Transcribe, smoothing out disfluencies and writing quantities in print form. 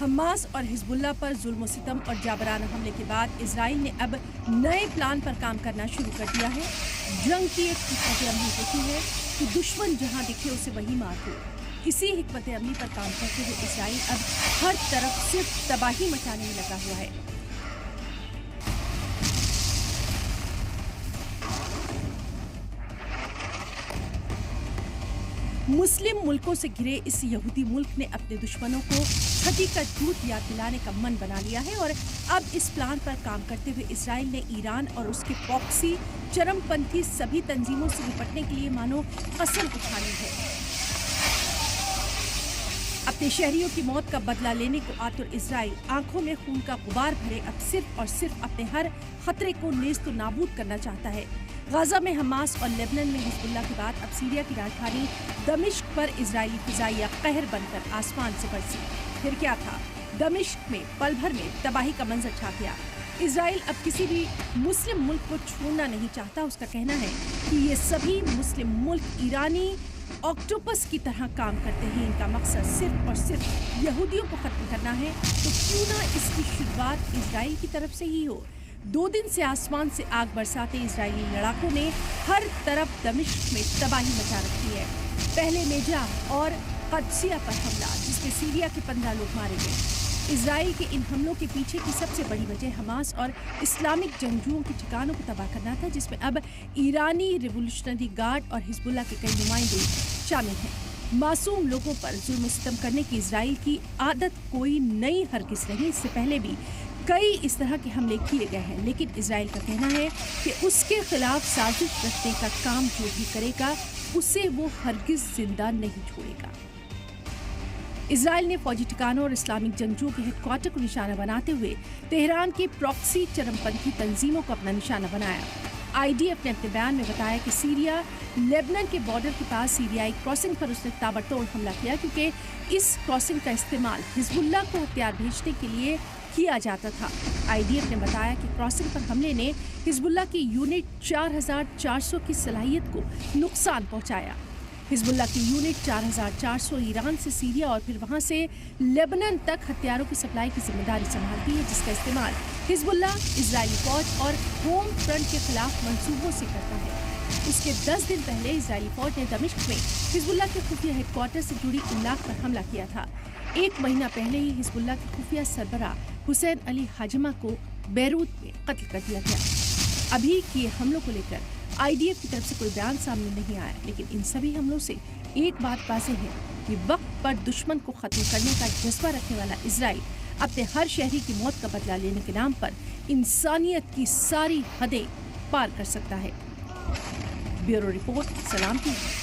Hamas اور حزب اللہ پر ظلم و ستم اور جابرانہ حملے کے بعد اسرائیل نے اب نئے پلان پر کام کرنا شروع کر دیا ہے۔ جنگ کی ایک حکمت عملی ہوتی ہے کہ دشمن جہاں دکھے اسے وہی مار دو۔ اسی حکمت عملی پر کام کرتے ہوئے اسرائیل اب ہر طرف صرف تباہی مچانے میں لگا ہوا ہے۔ مسلم ملکوں سے گھرے اس یہودی ملک نے اپنے دشمنوں کو چھٹی کا جھوٹ یاد دلانے کا من بنا لیا ہے اور اب اس پلان پر کام کرتے ہوئے اسرائیل نے ایران اور اس کے پراکسی چرم پنتھی سبھی تنظیموں سے نپٹنے کے لیے مانو قسم اٹھانی ہے۔ اپنے شہریوں کی موت کا بدلہ لینے کو آتر اسرائیل آنکھوں میں خون کا غبار بھرے اب صرف اور صرف اپنے ہر خطرے کو نیست و نابود کرنا چاہتا ہے۔ غزہ میں حماس اور لیبنان میں حزب اللہ کے بعد اب سیریا کی راجدھانی دمشق پر اسرائیلی فضائیہ قہر بن کر آسمان سے برسی۔ پھر کیا تھا؟ دمشق میں پل بھر میں تباہی کا منظر چھا گیا۔ اسرائیل اب کسی بھی مسلم ملک کو چھوڑنا نہیں چاہتا۔ اس کا کہنا ہے کہ یہ سبھی مسلم ملک ایرانی آکٹوپس کی طرح کام کرتے ہیں۔ ان کا مقصد صرف اور صرف یہودیوں کو ختم کرنا ہے، تو کیوں نہ اس کی شروعات اسرائیل کی طرف سے ہی ہو۔ 2 دن سے آسمان سے آگ برساتے اسرائیلی لڑاکوں نے ہر طرف دمشق میں تباہی مچا رکھی ہے۔ پہلے نیجاح اور قدسیہ پر حملہ جس میں سیریا کے 15 لوگ مارے گئے۔ اسرائیل کے ان حملوں کے پیچھے کی سب سے بڑی وجہ حماس اور اسلامک جنگجوؤں کے ٹھکانوں کو تباہ کرنا تھا، جس میں اب ایرانی ریولوشنری گارڈ اور حزب اللہ کے کئی نمائندے شامل ہیں۔ معصوم لوگوں پر ظلم و ستم کرنے کی اسرائیل کی عادت کوئی نئی ہرگز نہیں۔ اس سے پہلے بھی کئی اس طرح کے حملے کیے گئے ہیں، لیکن اسرائیل کا کہنا ہے کہ اس کے خلاف سازش رچنے کا کام جو بھی کرے گا اسے وہ ہرگز زندہ نہیں چھوڑے گا۔ اسرائیل نے فوجی ٹھکانوں اور اسلامک جنگجوؤں کے ہیڈ کوارٹر کو نشانہ بناتے ہوئے تہران کی پراکسی چرم پنتھی تنظیموں کو اپنا نشانہ بنایا۔ IDF نے اپنے بیان میں بتایا کہ سیریا لیبنان کے بارڈر کے پاس سیریائی کراسنگ پر اس نے تابڑتوڑ حملہ کیا، کیونکہ اس کراسنگ کا استعمال حزب اللہ کو ہتھیار بھیجنے کے لیے کیا جاتا تھا۔ IDF نے بتایا کہ کراسنگ پر حملے نے حزب اللہ کی یونٹ 4400 کی صلاحیت کو نقصان پہنچایا۔ حزب اللہ کی یونٹ 4400 ایران سے سیریا اور پھر وہاں سے لیبنان تک ہتھیاروں کی سپلائی کی ذمہ داری سنبھالتی ہے، جس کا استعمال حزب اللہ اسرائیلی فوج اور ہوم فرنٹ کے خلاف منصوبوں سے کرتا ہے۔ اس کے 10 دن پہلے اسرائیلی فوج نے دمشق میں حزب اللہ کے خفیہ ہیڈ کوارٹر سے جڑی املاک پر حملہ کیا تھا۔ 1 مہینہ پہلے ہی حزب اللہ کے خفیہ سربراہ حسین علی حاجمہ کو بیروت میں قتل کر دیا گیا۔ ابھی کیے حملوں کو لے کر IDF کی طرف سے کوئی بیان سامنے نہیں آیا، لیکن ان سبھی حملوں سے ایک بات واضح ہے کہ وقت پر دشمن کو ختم کرنے کا جذبہ رکھنے والا اسرائیل اپنے ہر شہری کی موت کا بدلہ لینے کے نام پر انسانیت کی ساری حدیں پار کر سکتا ہے۔ بیورو رپورٹ، سلام ٹی وی۔